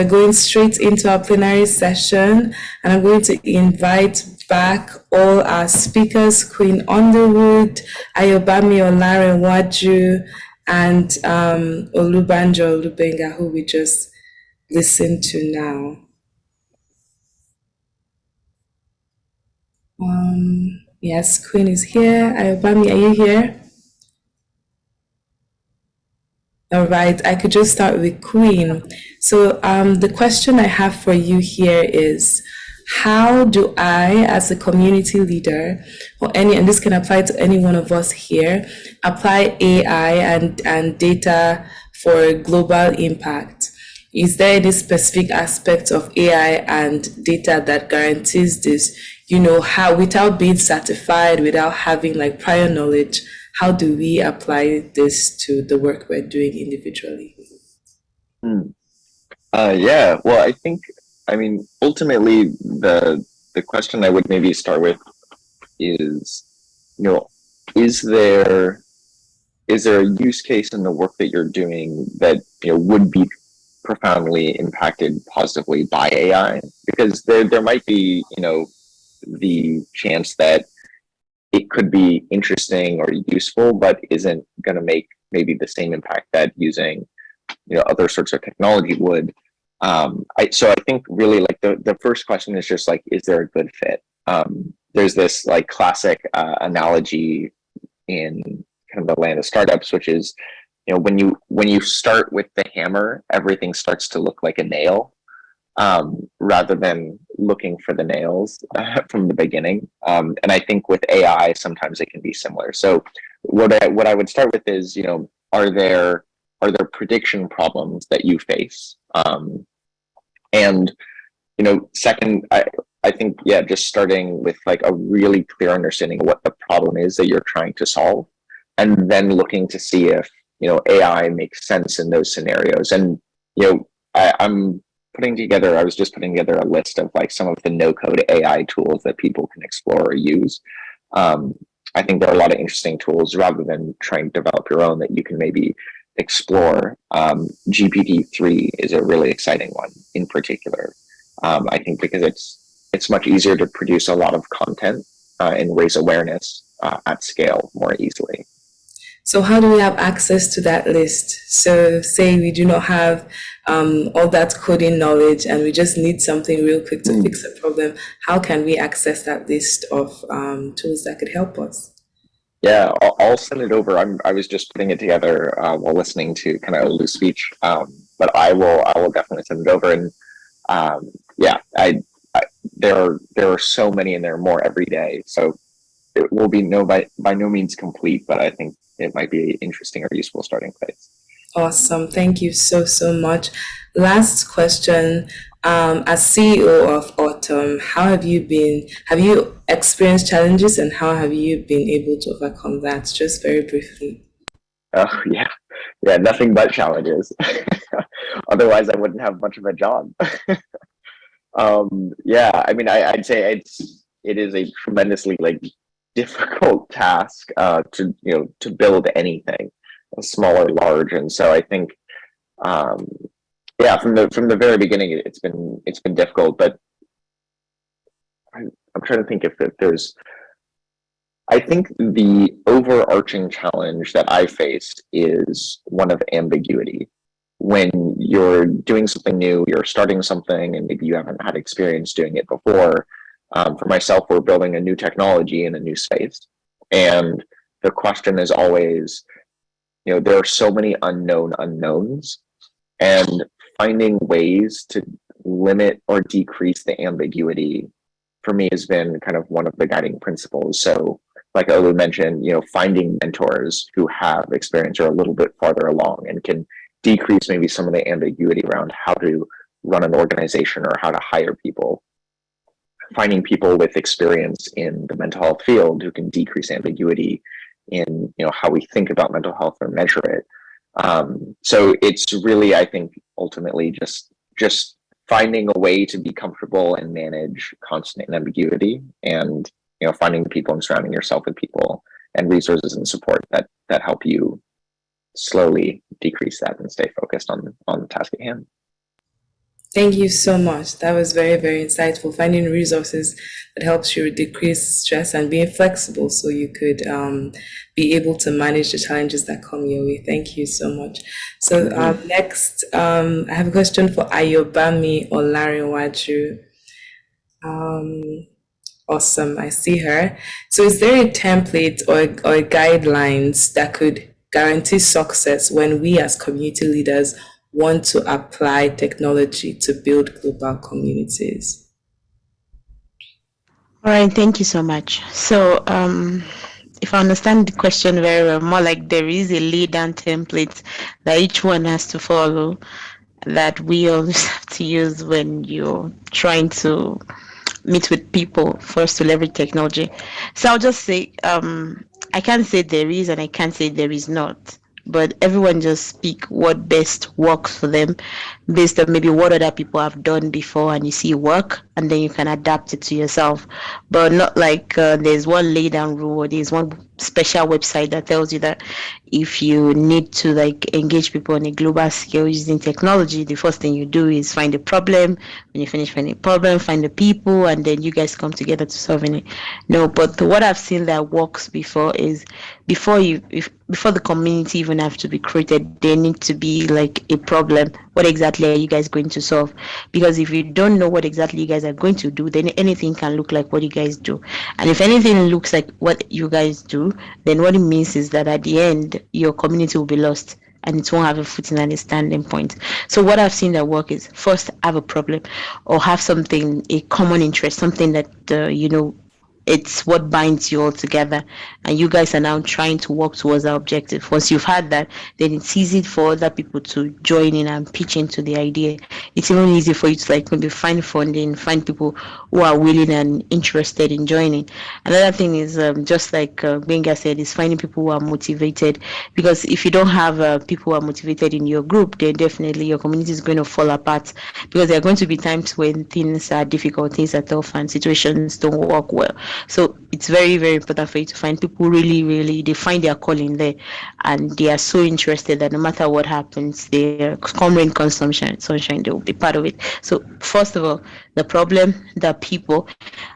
we're going straight into our plenary session, and I'm going to invite back all our speakers, Queen Underwood, Ayobami Olarenwaju, and Olubanjo Olubenga, who we just listened to now. Yes, Queen is here. Ayobami, are you here? All right, I could just start with Queen. So the question I have for you here is, how do I, as a community leader, and this can apply to any one of us here, apply AI and data for global impact? Is there any specific aspect of AI and data that guarantees this? How, without being certified, without having like prior knowledge, how do we apply this to the work we're doing individually? Yeah, well, ultimately, the question I would maybe start with is, is there a use case in the work that you're doing that would be profoundly impacted positively by AI? Because there might be the chance that it could be interesting or useful, but isn't going to make maybe the same impact that using other sorts of technology would. So I think really like the first question is just like, is there a good fit? There's this like classic analogy in kind of the land of startups, which is when you start with the hammer, everything starts to look like a nail, rather than looking for the nails from the beginning. And I think with AI, sometimes it can be similar. So what I would start with is, are there prediction problems that you face? And second, I think, just starting with like a really clear understanding of what the problem is that you're trying to solve, and then looking to see if AI makes sense in those scenarios. And I was just putting together a list of like some of the no-code AI tools that people can explore or use. I think there are a lot of interesting tools rather than trying to develop your own that you can maybe explore. GPT-3 is a really exciting one in particular. I think because it's much easier to produce a lot of content and raise awareness at scale more easily. So how do we have access to that list? So say we do not have all that coding knowledge and we just need something real quick to fix a problem. How can we access that list of tools that could help us? Yeah, I'll send it over. I was just putting it together while listening to kind of Olu's speech, but I will definitely send it over. And there are so many, and there are more every day. So it will be by no means complete, but I think it might be interesting or useful starting place. Awesome. Thank you so much. Last question. As CEO of Autumn, how have you been? Have you experienced challenges, and how have you been able to overcome that? Just very briefly. Oh, yeah, nothing but challenges. Otherwise, I wouldn't have much of a job. I'd say it is a tremendously difficult task to build anything, small or large. And so I think from the very beginning it's been difficult, but I'm trying to think if there's, I think the overarching challenge that I faced is one of ambiguity. When you're doing something new, you're starting something, and maybe you haven't had experience doing it before. For myself, we're building a new technology in a new space. And the question is always, there are so many unknown unknowns, and finding ways to limit or decrease the ambiguity for me has been kind of one of the guiding principles. So like Olu mentioned, finding mentors who have experience or a little bit farther along and can decrease maybe some of the ambiguity around how to run an organization or how to hire people. Finding people with experience in the mental health field who can decrease ambiguity in how we think about mental health or measure it. So it's really, I think, ultimately just finding a way to be comfortable and manage constant ambiguity, and finding people and surrounding yourself with people and resources and support that help you slowly decrease that and stay focused on the task at hand. Thank you so much. That was very, very insightful. Finding resources that helps you decrease stress and being flexible so you could be able to manage the challenges that come your way. Thank you so much. So next, I have a question for Ayobami Olarinwaju. Awesome, I see her. So is there a template or guidelines that could guarantee success when we as community leaders want to apply technology to build global communities? All right, thank you so much. So, if I understand the question very well, more like there is a lay down template that each one has to follow that we always have to use when you're trying to meet with people first to leverage technology. So I'll just say, I can't say there is and I can't say there is not. But everyone just speak what best works for them based on maybe what other people have done before and you see work and then you can adapt it to yourself. But not like there's one lay down rule or there's one special website that tells you that if you need to like engage people on a global scale using technology, the first thing you do is find a problem. When you finish finding a problem, find the people, and then you guys come together to solving it. No, but what I've seen that works before is before the community even have to be created, there need to be like a problem. What exactly are you guys going to solve? Because if you don't know what exactly you guys are going to do, then anything can look like what you guys do. And if anything looks like what you guys do, then what it means is that at the end, your community will be lost and it won't have a footing and a standing point. So what I've seen that work is first have a problem or have something, a common interest, something that, it's what binds you all together and you guys are now trying to work towards our objective. Once you've had that, then it's easy for other people to join in and pitch into the idea. It's even easy for you to like maybe find funding, find people who are willing and interested in joining. Another thing is just like Benga said, is finding people who are motivated, because if you don't have people who are motivated in your group, then definitely your community is going to fall apart, because there are going to be times when things are difficult, things are tough and situations don't work well. So it's very, very important for you to find people really, really, they find their calling there and they are so interested that no matter what happens, their come rain, come sunshine, they will be part of it. So first of all, the problem, the people,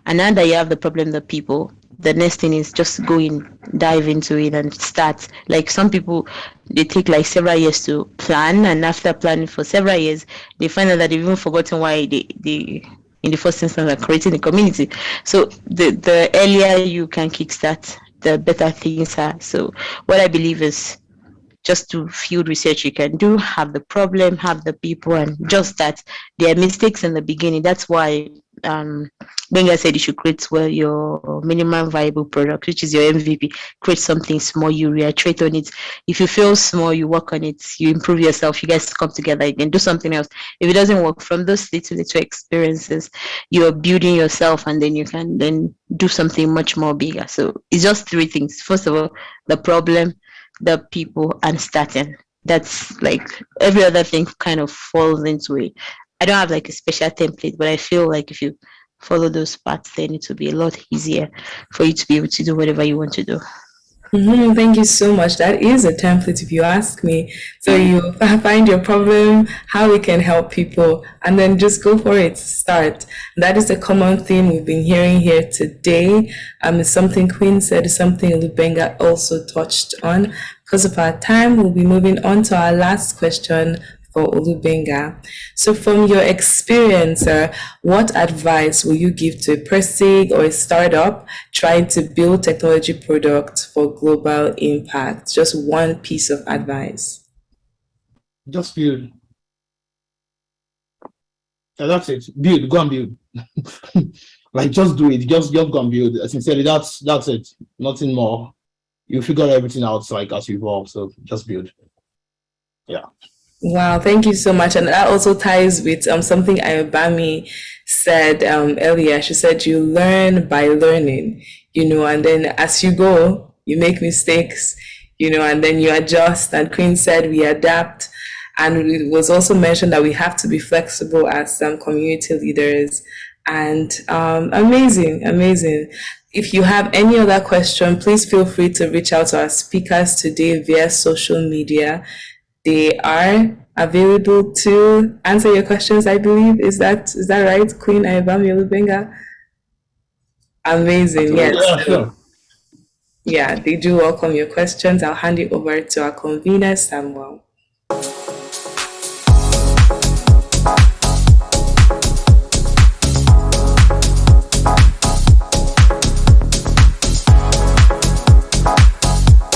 and now that you have the problem, the people, the next thing is just go in, dive into it and start. Like some people, they take like several years to plan, and after planning for several years, they find out that they've even forgotten why they in the first instance are creating a community. So the earlier you can kickstart, the better things are. So what I believe is just do field research you can do, have the problem, have the people, and just that there are mistakes in the beginning. That's why Benga said you should create well your minimum viable product, which is your MVP. Create something small, you reiterate on it. If you feel small, you work on it, you improve yourself, you guys come together again, do something else. If it doesn't work, from those little experiences, you're building yourself and then you can then do something much more bigger. So it's just three things. First of all, the problem, the people, and starting. That's like every other thing kind of falls into it. I don't have like a special template, but I feel like if you follow those paths, then it will be a lot easier for you to be able to do whatever you want to do. Thank you so much. That is a template, if you ask me. So you find your problem, how we can help people, and then just go for it. Start. That is a common theme we've been hearing here today. It's something Queen said, it's something Lubenga also touched on. Because of our time, we'll be moving on to our last question for Olubenga. So from your experience, what advice will you give to a person or a startup trying to build technology products for global impact? Just one piece of advice. Just build. Yeah, that's it. Build, go and build. Like just do it. Just go and build. Sincerely, that's it. Nothing more. You figure everything out like as you evolve. So just build. Yeah. Wow, thank you so much. And that also ties with something Ayobami said earlier. She said you learn by learning, and then as you go, you make mistakes, and then you adjust. And Queen said we adapt. And it was also mentioned that we have to be flexible as some community leaders. And amazing. If you have any other question, please feel free to reach out to our speakers today via social media. They are available to answer your questions, I believe. Is that right, Queen Ayobami Olubenga? Amazing, Absolutely. yes. Yeah, sure. Yeah, they do welcome your questions. I'll hand it over to our convener, Samuel.